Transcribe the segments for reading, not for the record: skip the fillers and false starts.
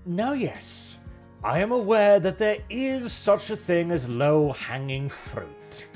Now yes, I am aware that there is such a thing as low-hanging fruit.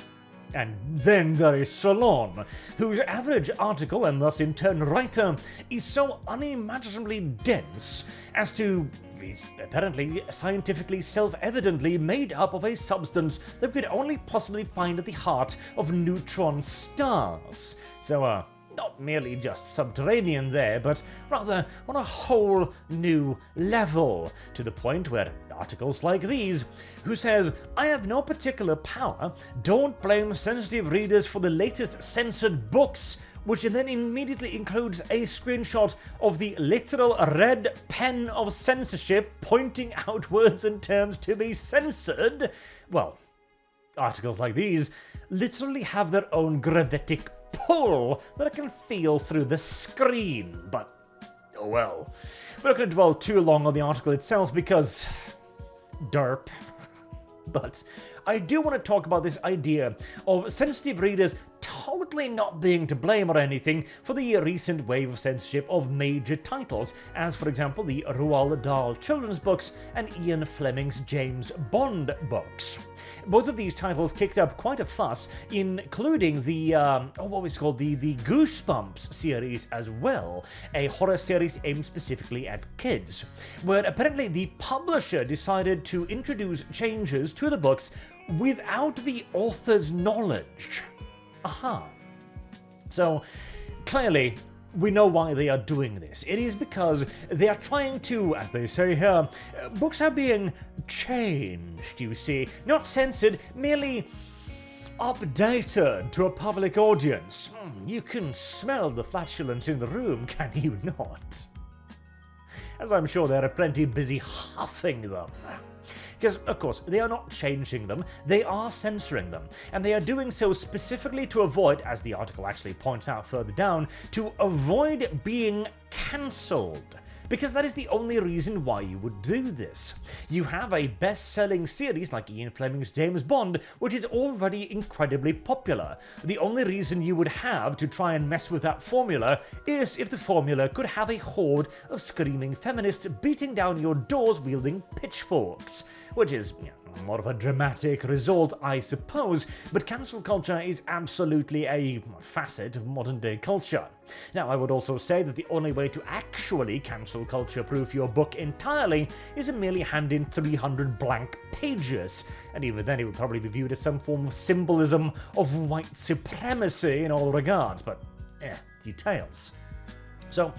And then there is Solon, whose average article, and thus in turn writer, is so unimaginably dense as to is apparently scientifically self-evidently made up of a substance that we could only possibly find at the heart of neutron stars. So, not merely just subterranean there, but rather on a whole new level, to the point where articles like these, who says, "I have no particular power, don't blame sensitive readers for the latest censored books," which then immediately includes a screenshot of the literal red pen of censorship pointing out words and terms to be censored. Well, articles like these literally have their own gravitic pull that I can feel through the screen, but oh well. We're not going to dwell too long on the article itself because derp. But I do want to talk about this idea of sensitive readers totally not being to blame or anything for the recent wave of censorship of major titles, as for example the Roald Dhal children's books and Ian Fleming's James Bond books. Both of these titles kicked up quite a fuss, including the the Goosebumps series as well, a horror series aimed specifically at kids, where apparently the publisher decided to introduce changes to the books without the author's knowledge. So, clearly, we know why they are doing this. It is because they are trying to, as they say here, books are being changed, you see. Not censored, merely updated to a public audience. You can smell the flatulence in the room, can you not? As I'm sure there are plenty busy huffing them. Because, of course, they are not changing them, they are censoring them, and they are doing so specifically to avoid, as the article actually points out further down, to avoid being cancelled. Because that is the only reason why you would do this. You have a best-selling series like Ian Fleming's James Bond, which is already incredibly popular. The only reason you would have to try and mess with that formula is if the formula could have a horde of screaming feminists beating down your doors wielding pitchforks, which is more of a dramatic result, I suppose, but cancel culture is absolutely a facet of modern-day culture. Now, I would also say that the only way to actually cancel culture-proof your book entirely is to merely hand in 300 blank pages, and even then it would probably be viewed as some form of symbolism of white supremacy in all regards, but details. So,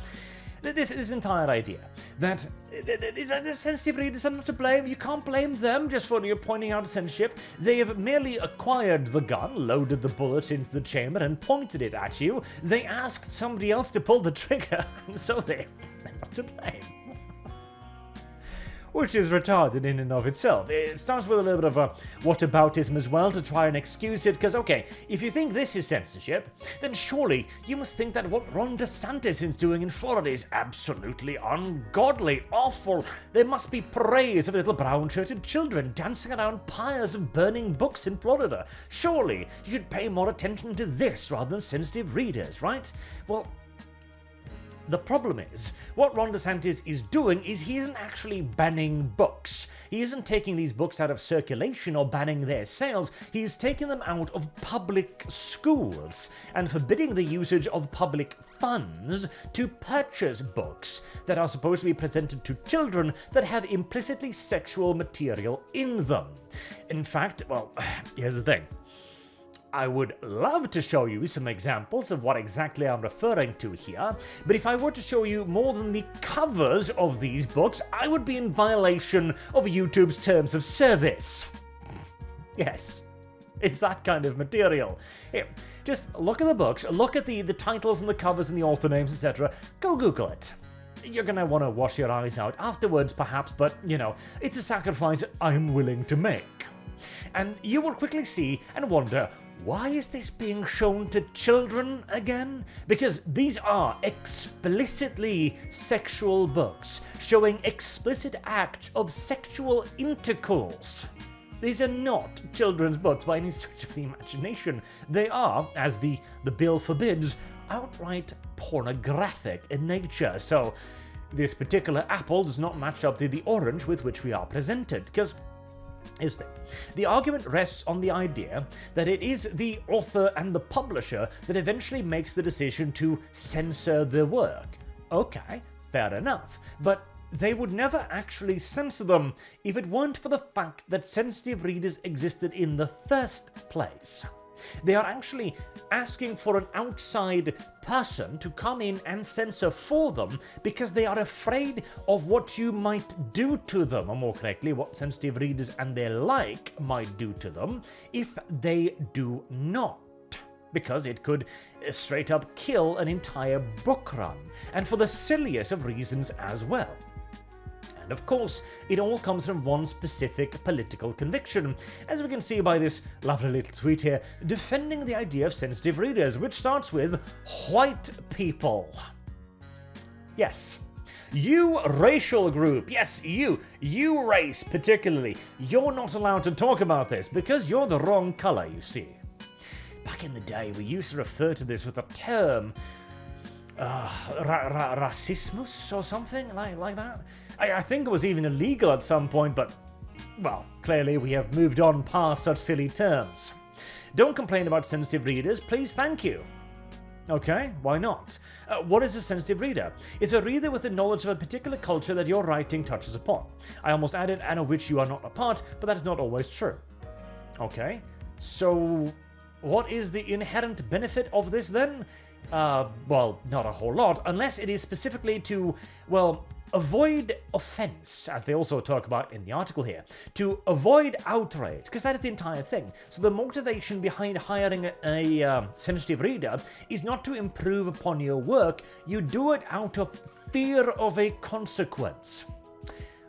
this entire idea that the sensitive readers are not to blame, you can't blame them just for pointing out censorship. They have merely acquired the gun, loaded the bullet into the chamber and pointed it at you. They asked somebody else to pull the trigger, and so they're not to blame. Which is retarded in and of itself. It starts with a little bit of a whataboutism as well to try and excuse it, because okay, if you think this is censorship, then surely you must think that what Ron DeSantis is doing in Florida is absolutely ungodly, awful. There must be parades of little brown-shirted children dancing around pyres of burning books in Florida. Surely you should pay more attention to this rather than sensitive readers, right? Well, the problem is, what Ron DeSantis is doing is he isn't actually banning books. He isn't taking these books out of circulation or banning their sales. He's taking them out of public schools and forbidding the usage of public funds to purchase books that are supposed to be presented to children that have implicitly sexual material in them. In fact, well, here's the thing. I would love to show you some examples of what exactly I'm referring to here, but if I were to show you more than the covers of these books, I would be in violation of YouTube's terms of service. Yes, it's that kind of material. Here, just look at the books, look at the titles and the covers and the author names, etc. Go Google it. You're gonna want to wash your eyes out afterwards, perhaps, but, it's a sacrifice I'm willing to make. And you will quickly see and wonder, why is this being shown to children again? Because these are explicitly sexual books, showing explicit acts of sexual intercourse. These are not children's books by any stretch of the imagination. They are, as the bill forbids, outright pornographic in nature. So, this particular apple does not match up to the orange with which we are presented, because here's the thing. The argument rests on the idea that it is the author and the publisher that eventually makes the decision to censor the work. Okay, fair enough, but they would never actually censor them if it weren't for the fact that sensitive readers existed in the first place. They are actually asking for an outside person to come in and censor for them because they are afraid of what you might do to them, or more correctly, what sensitive readers and their like might do to them if they do not. Because it could straight up kill an entire book run, and for the silliest of reasons as well. And of course, it all comes from one specific political conviction, as we can see by this lovely little tweet here, defending the idea of sensitive readers, which starts with white people. Yes. You racial group, yes, you race particularly, you're not allowed to talk about this because you're the wrong colour, you see. Back in the day, we used to refer to this with a term, racismus or something like that. I think it was even illegal at some point, but, well, clearly we have moved on past such silly terms. Don't complain about sensitive readers, please, thank you. Okay, why not? What is a sensitive reader? It's a reader with the knowledge of a particular culture that your writing touches upon. I almost added, and of which you are not a part, but that is not always true. Okay, so what is the inherent benefit of this then? Well, not a whole lot, unless it is specifically to, well, avoid offense, as they also talk about in the article here, to avoid outrage, because that is the entire thing. So the motivation behind hiring a sensitive reader is not to improve upon your work, you do it out of fear of a consequence.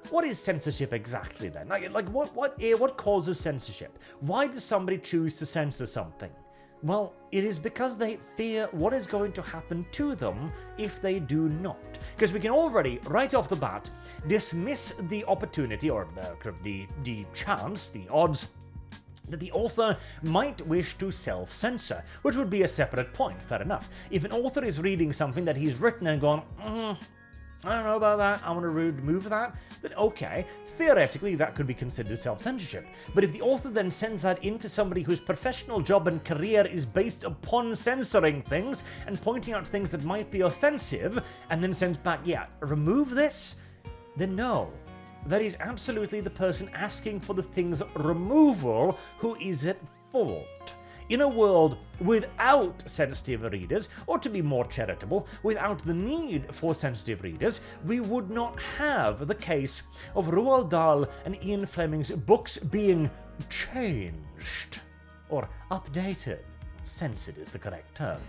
What is censorship exactly then? Like what causes censorship? Why does somebody choose to censor something? Well, it is because they fear what is going to happen to them if they do not. Because we can already, right off the bat, dismiss the opportunity or the chance, the odds, that the author might wish to self-censor, which would be a separate point, fair enough. If an author is reading something that he's written and gone, I don't know about that, I want to remove that, then okay, theoretically that could be considered self-censorship. But if the author then sends that into somebody whose professional job and career is based upon censoring things and pointing out things that might be offensive, and then sends back, yeah, remove this, then no. That is absolutely the person asking for the thing's removal who is at fault. In a world without sensitive readers, or to be more charitable, without the need for sensitive readers, we would not have the case of Roald Dahl and Ian Fleming's books being changed, or updated. Censored is the correct term.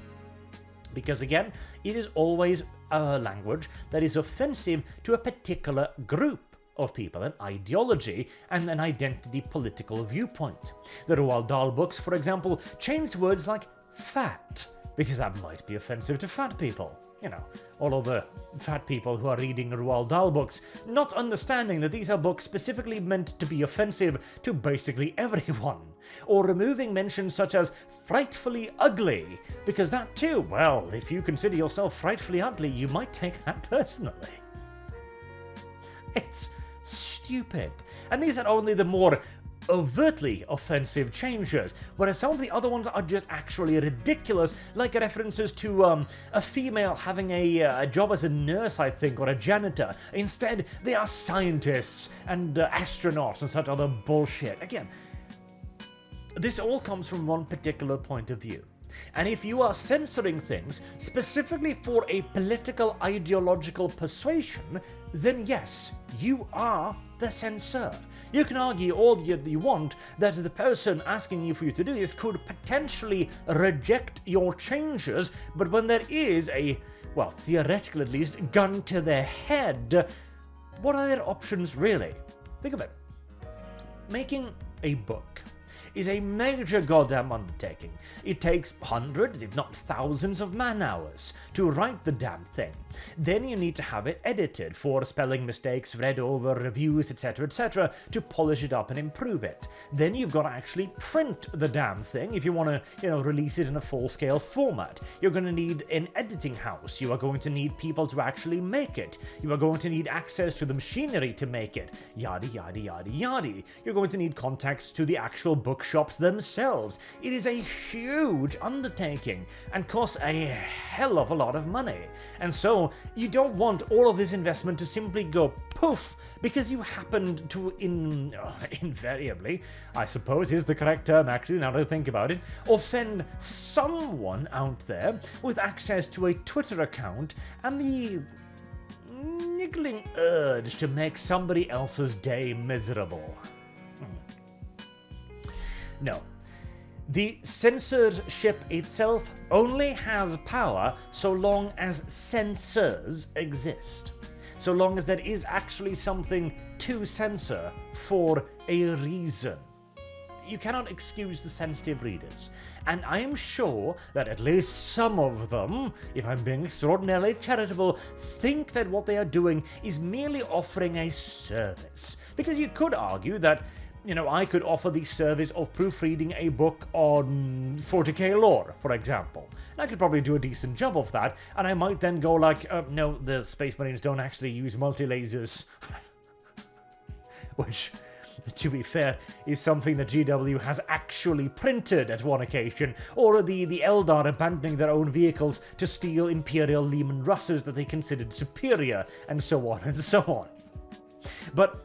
Because again, it is always a language that is offensive to a particular group of people, an ideology, and an identity political viewpoint. The Roald Dahl books, for example, changed words like fat, because that might be offensive to fat people. You know, all of the fat people who are reading Roald Dahl books, not understanding that these are books specifically meant to be offensive to basically everyone. Or removing mentions such as frightfully ugly, because that too, well, if you consider yourself frightfully ugly, you might take that personally. It's stupid. And these are only the more overtly offensive changes, whereas some of the other ones are just actually ridiculous, like references to a female having a job as a nurse, I think, or a janitor. Instead, they are scientists and astronauts and such other bullshit. Again, this all comes from one particular point of view. And if you are censoring things specifically for a political ideological persuasion, then yes, you are the censor. You can argue all you want that the person asking you for you to do this could potentially reject your changes, but when there is a, well, theoretical at least, gun to their head, what are their options really? Think of it. Making a book is a major goddamn undertaking. It takes hundreds, if not thousands of man-hours to write the damn thing. Then you need to have it edited for spelling mistakes, read over, reviews, etc., to polish it up and improve it. Then you've got to actually print the damn thing if you want to, release it in a full-scale format. You're going to need an editing house. You are going to need people to actually make it. You are going to need access to the machinery to make it. Yada, yada, yada, yada. You're going to need contacts to the actual bookshops themselves. It is a huge undertaking and costs a hell of a lot of money. And so, you don't want all of this investment to simply go poof because you happened to invariably, I suppose is the correct term actually now that I think about it, offend someone out there with access to a Twitter account and the niggling urge to make somebody else's day miserable. No. The censorship itself only has power so long as censors exist. So long as there is actually something to censor for a reason. You cannot excuse the sensitive readers. And I am sure that at least some of them, if I'm being extraordinarily charitable, think that what they are doing is merely offering a service. Because you could argue that I could offer the service of proofreading a book on 40k lore, for example. And I could probably do a decent job of that, and I might then go like, no, the Space Marines don't actually use multi-lasers. Which, to be fair, is something that GW has actually printed at one occasion, or the Eldar abandoning their own vehicles to steal Imperial Lehman Russes that they considered superior, and so on and so on. But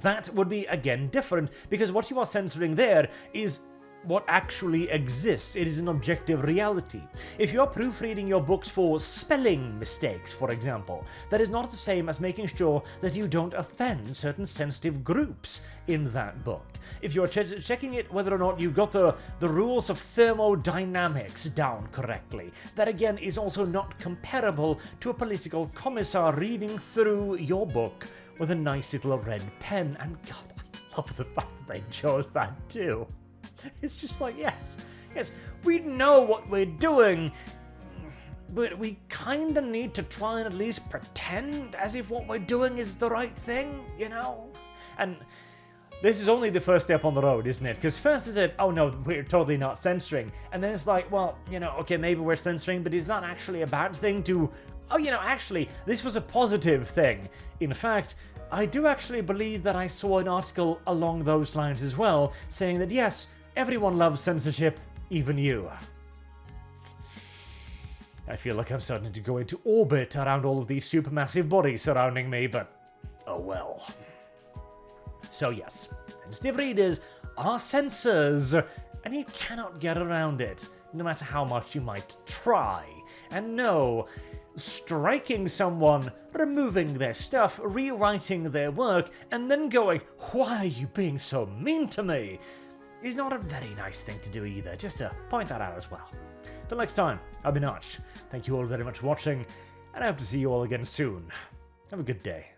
that would be, again, different, because what you are censoring there is what actually exists. It is an objective reality. If you're proofreading your books for spelling mistakes, for example, that is not the same as making sure that you don't offend certain sensitive groups in that book. If you're checking it whether or not you've got the rules of thermodynamics down correctly, that again is also not comparable to a political commissar reading through your book with a nice little red pen, and God, I love the fact that they chose that too. It's just like, yes, we know what we're doing, but we kinda need to try and at least pretend as if what we're doing is the right thing, And this is only the first step on the road, isn't it? Because first is it, oh no, we're totally not censoring. And then it's like, well, okay, maybe we're censoring, but it's not actually a bad thing to, actually, this was a positive thing. In fact, I do actually believe that I saw an article along those lines as well, saying that yes, everyone loves censorship, even you. I feel like I'm starting to go into orbit around all of these supermassive bodies surrounding me, but oh well. So yes, sensitive readers are censors, and you cannot get around it, no matter how much you might try. And no, striking someone, removing their stuff, rewriting their work, and then going, why are you being so mean to me? Is not a very nice thing to do either, just to point that out as well. Till next time, I've been Arch. Thank you all very much for watching, and I hope to see you all again soon. Have a good day.